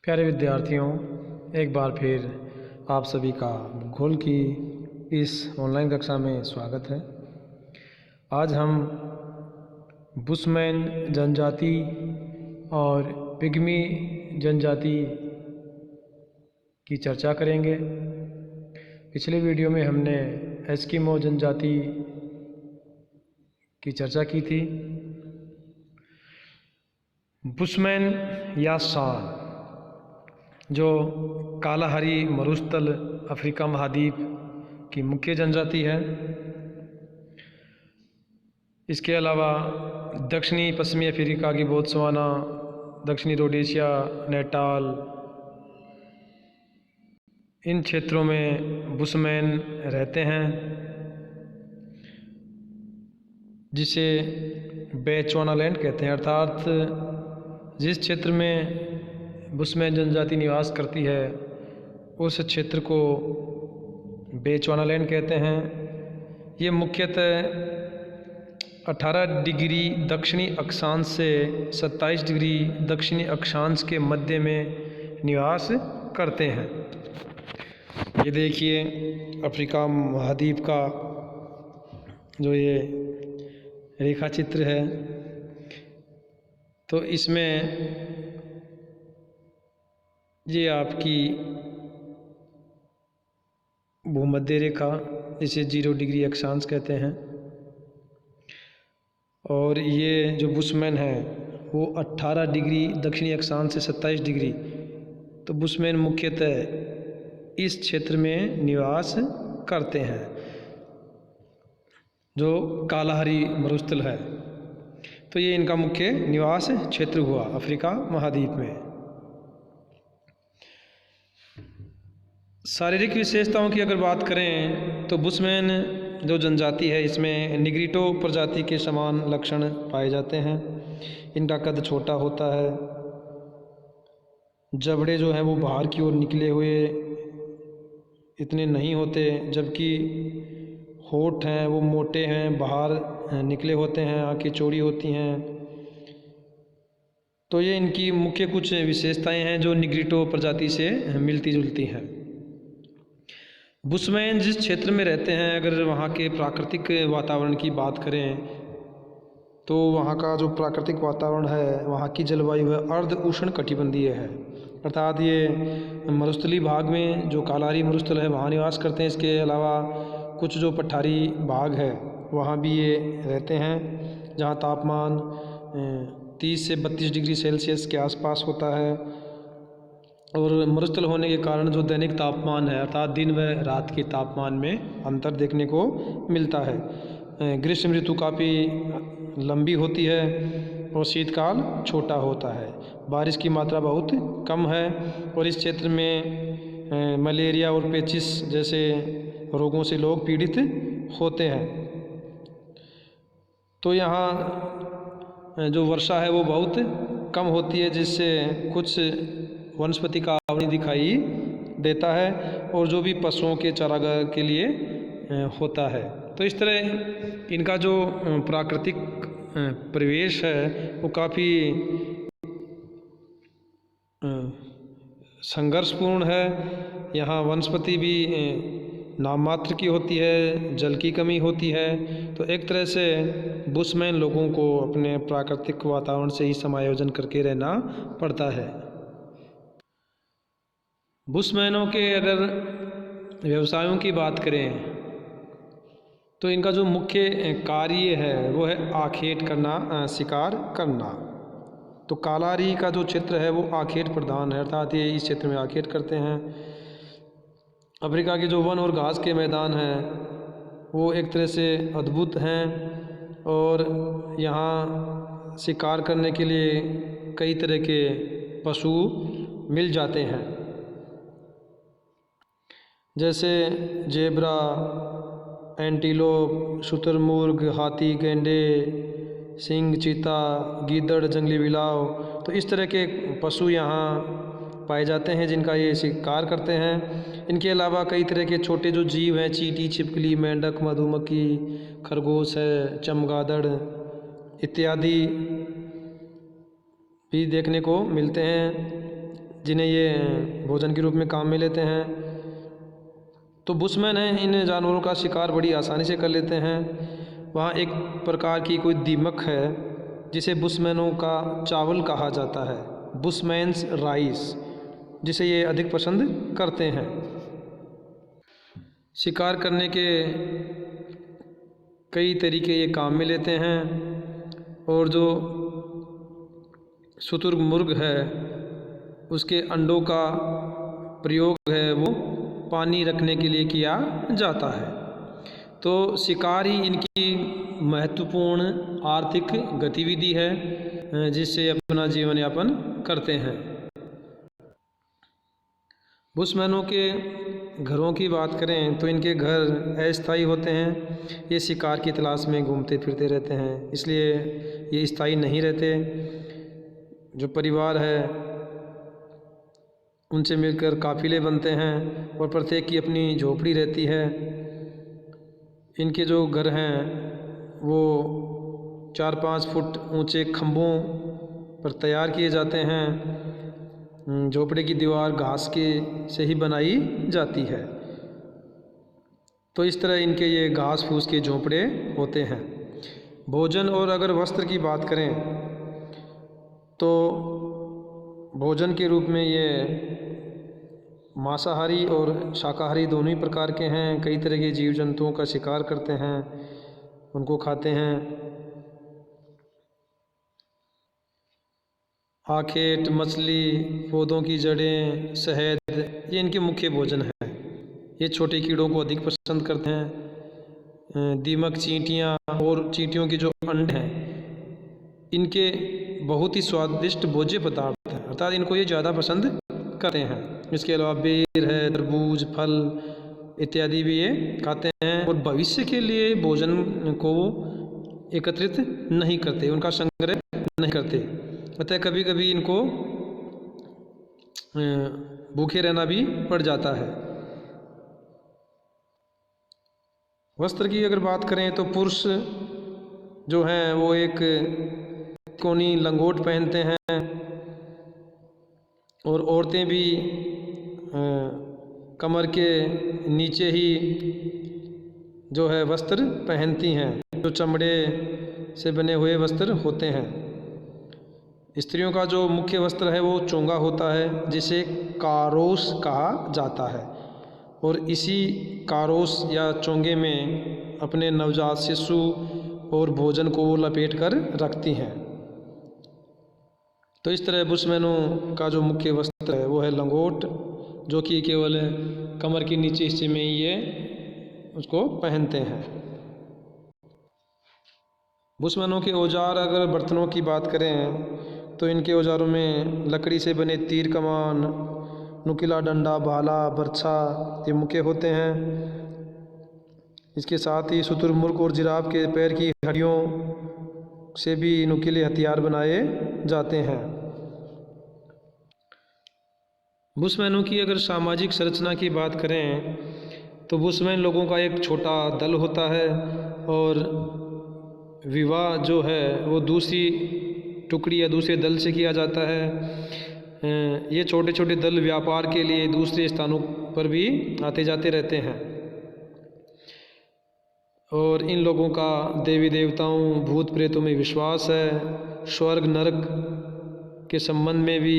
प्यारे विद्यार्थियों, एक बार फिर आप सभी का भूगोल की इस ऑनलाइन कक्षा में स्वागत है। आज हम बुशमैन जनजाति और पिग्मी जनजाति की चर्चा करेंगे। पिछले वीडियो में हमने एस्किमो जनजाति की चर्चा की थी। बुशमैन या शान जो कालाहारी मरुस्थल अफ्रीका महाद्वीप की मुख्य जनजाति है। इसके अलावा दक्षिणी पश्चिमी अफ्रीका की बोत्सवाना, दक्षिणी रोडेशिया, नेटाल, इन क्षेत्रों में बुशमैन रहते हैं, जिसे बेचुआनालैंड कहते हैं। अर्थात जिस क्षेत्र में बुशमैन जनजाति निवास करती है उस क्षेत्र को बेचुआनालैंड कहते हैं। ये मुख्यतः 18 डिग्री दक्षिणी अक्षांश से 27 डिग्री दक्षिणी अक्षांश के मध्य में निवास करते हैं। ये देखिए अफ्रीका महाद्वीप का जो ये रेखा चित्र है, तो इसमें ये आपकी भूमध्य रेखा, जिसे 0 डिग्री अक्षांश कहते हैं, और ये जो बुशमैन है वो 18 डिग्री दक्षिणी अक्षांश से 27 डिग्री। तो बुशमैन मुख्यतः इस क्षेत्र में निवास करते हैं जो कालाहारी मरुस्थल है। तो ये इनका मुख्य निवास क्षेत्र हुआ अफ्रीका महाद्वीप में। शारीरिक विशेषताओं की अगर बात करें तो बुशमैन जो जनजाति है इसमें निग्रिटो प्रजाति के समान लक्षण पाए जाते हैं। इनका कद छोटा होता है, जबड़े जो हैं वो बाहर की ओर निकले हुए इतने नहीं होते, जबकि होंठ हैं वो मोटे हैं, बाहर निकले होते हैं, आंखें चौड़ी होती हैं। तो ये इनकी मुख्य कुछ विशेषताएं हैं जो निग्रिटो प्रजाति से मिलती जुलती हैं। बुशमैन जिस क्षेत्र में रहते हैं, अगर वहाँ के प्राकृतिक वातावरण की बात करें तो वहाँ का जो प्राकृतिक वातावरण है, वहाँ की जलवायु है अर्ध उष्ण कटिबंधीय है। अर्थात ये मरुस्थली भाग में जो कालाहारी मरुस्थल है वहाँ निवास करते हैं। इसके अलावा कुछ जो पठारी भाग है वहाँ भी ये रहते हैं, जहाँ तापमान 30 से 32 डिग्री सेल्सियस के आसपास होता है। और मरुस्थल होने के कारण जो दैनिक तापमान है, अर्थात दिन व रात के तापमान में अंतर देखने को मिलता है। ग्रीष्म ऋतु काफ़ी लंबी होती है और शीतकाल छोटा होता है। बारिश की मात्रा बहुत कम है और इस क्षेत्र में मलेरिया और पेचिस जैसे रोगों से लोग पीड़ित होते हैं। तो यहाँ जो वर्षा है वो बहुत कम होती है, जिससे कुछ वनस्पति का आवरण दिखाई देता है और जो भी पशुओं के चारागाह के लिए होता है। तो इस तरह इनका जो प्राकृतिक परिवेश है वो काफ़ी संघर्षपूर्ण है। यहाँ वनस्पति भी नाम मात्र की होती है, जल की कमी होती है। तो एक तरह से बुशमैन लोगों को अपने प्राकृतिक वातावरण से ही समायोजन करके रहना पड़ता है। बुशमैनों के अगर व्यवसायों की बात करें तो इनका जो मुख्य कार्य है वो है आखेट करना, शिकार करना। तो कालाहारी का जो क्षेत्र है वो आखेट प्रधान है, अर्थात ये इस क्षेत्र में आखेट करते हैं। अफ्रीका के जो वन और घास के मैदान हैं वो एक तरह से अद्भुत हैं और यहाँ शिकार करने के लिए कई तरह के पशु मिल जाते हैं, जैसे जेब्रा, एंटीलोप, शुतुरमुर्ग, हाथी, गैंडे, सिंह, चीता, गीदड़, जंगली बिलाव। तो इस तरह के पशु यहाँ पाए जाते हैं जिनका ये शिकार करते हैं। इनके अलावा कई तरह के छोटे जो जीव हैं, चींटी, छिपकली, मेंढक, मधुमक्खी, खरगोश है, चमगादड़ इत्यादि भी देखने को मिलते हैं। जिन्हें ये भोजन के रूप में काम में लेते हैं। तो बुशमैन हैं, इन जानवरों का शिकार बड़ी आसानी से कर लेते हैं। वहाँ एक प्रकार की कोई दीमक है जिसे बुशमैनों का चावल कहा जाता है, बुशमैन्स राइस, जिसे ये अधिक पसंद करते हैं। शिकार करने के कई तरीके ये काम में लेते हैं और जो शुतुरमुर्ग है उसके अंडों का प्रयोग है वो पानी रखने के लिए किया जाता है। तो शिकार ही इनकी महत्वपूर्ण आर्थिक गतिविधि है जिससे अपना जीवन यापन करते हैं। बुशमैनों के घरों की बात करें तो इनके घर अस्थायी होते हैं। ये शिकार की तलाश में घूमते फिरते रहते हैं, इसलिए ये स्थायी नहीं रहते। जो परिवार है उनसे मिलकर काफ़िले बनते हैं और प्रत्येक की अपनी झोपड़ी रहती है। इनके जो घर हैं वो 4-5 फुट ऊंचे खंभों पर तैयार किए जाते हैं। झोपड़े की दीवार घास के से ही बनाई जाती है। तो इस तरह इनके ये घास फूस के झोपड़े होते हैं। भोजन और अगर वस्त्र की बात करें तो भोजन के रूप में ये मांसाहारी और शाकाहारी दोनों ही प्रकार के हैं। कई तरह के जीव जंतुओं का शिकार करते हैं, उनको खाते हैं। आखेट, मछली, पौधों की जड़ें, शहद, ये इनके मुख्य भोजन हैं। ये छोटे कीड़ों को अधिक पसंद करते हैं। दीमक, चींटियाँ और चींटियों के जो अंडे हैं इनके बहुत ही स्वादिष्ट भोज्य पदार्थ हैं, अर्थात इनको ये ज़्यादा पसंद करते हैं। इसके अलावा बेर है, तरबूज, फल इत्यादि भी ये खाते हैं और भविष्य के लिए भोजन को एकत्रित नहीं करते, उनका संग्रह नहीं करते। अतः कभी कभी इनको भूखे रहना भी पड़ जाता है। वस्त्र की अगर बात करें तो पुरुष जो हैं वो एक कोनी लंगोट पहनते हैं और औरतें भी कमर के नीचे ही जो है वस्त्र पहनती हैं, जो चमड़े से बने हुए वस्त्र होते हैं। स्त्रियों का जो मुख्य वस्त्र है वो चोंगा होता है, जिसे कारोस कहा जाता है, और इसी कारोस या चोंगे में अपने नवजात शिशु और भोजन को वो लपेट कर रखती हैं। तो इस तरह बुशमैनों का जो मुख्य वस्त्र है वो है लंगोट, जो कि केवल कमर के नीचे हिस्से में ही ये उसको पहनते हैं। बुशमैनों के औजार अगर बर्तनों की बात करें तो इनके औजारों में लकड़ी से बने तीर कमान, नुकीला डंडा, भाला, बर्छा ये मुख्य होते हैं। इसके साथ ही शुतुरमुर्ग और जिराफ के पैर की हड्डियों से भी नुकीले हथियार बनाए जाते हैं। बुशमैनों की अगर सामाजिक संरचना की बात करें तो बुशमैन लोगों का एक छोटा दल होता है और विवाह जो है वो दूसरी टुकड़ी या दूसरे दल से किया जाता है। ये छोटे छोटे दल व्यापार के लिए दूसरे स्थानों पर भी आते जाते रहते हैं और इन लोगों का देवी देवताओं, भूत प्रेतों में विश्वास है। स्वर्ग नरक के संबंध में भी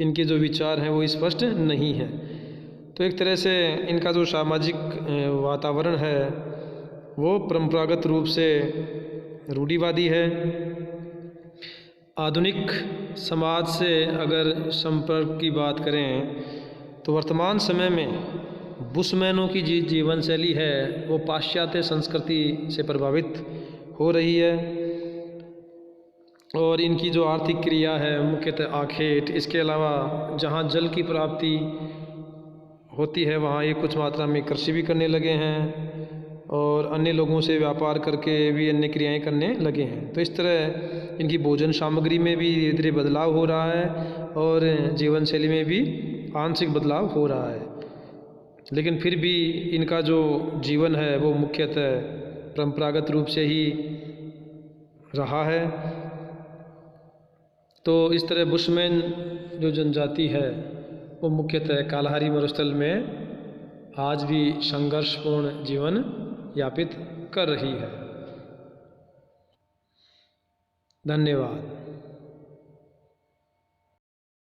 इनके जो विचार हैं वो स्पष्ट नहीं है। तो एक तरह से इनका जो सामाजिक वातावरण है वो परंपरागत रूप से रूढ़िवादी है। आधुनिक समाज से अगर संपर्क की बात करें तो वर्तमान समय में बुशमैनों की जीवन शैली है वो पाश्चात्य संस्कृति से प्रभावित हो रही है और इनकी जो आर्थिक क्रिया है मुख्यतः आखेट, इसके अलावा जहाँ जल की प्राप्ति होती है वहाँ ये कुछ मात्रा में कृषि भी करने लगे हैं और अन्य लोगों से व्यापार करके भी अन्य क्रियाएं करने लगे हैं। तो इस तरह इनकी भोजन सामग्री में भी धीरे धीरे बदलाव हो रहा है और जीवन शैली में भी आंशिक बदलाव हो रहा है, लेकिन फिर भी इनका जो जीवन है वो मुख्यतः परंपरागत रूप से ही रहा है। तो इस तरह बुशमैन जो जनजाति है वो मुख्यतः कालाहारी मरुस्थल में आज भी संघर्षपूर्ण जीवन यापित कर रही है। धन्यवाद।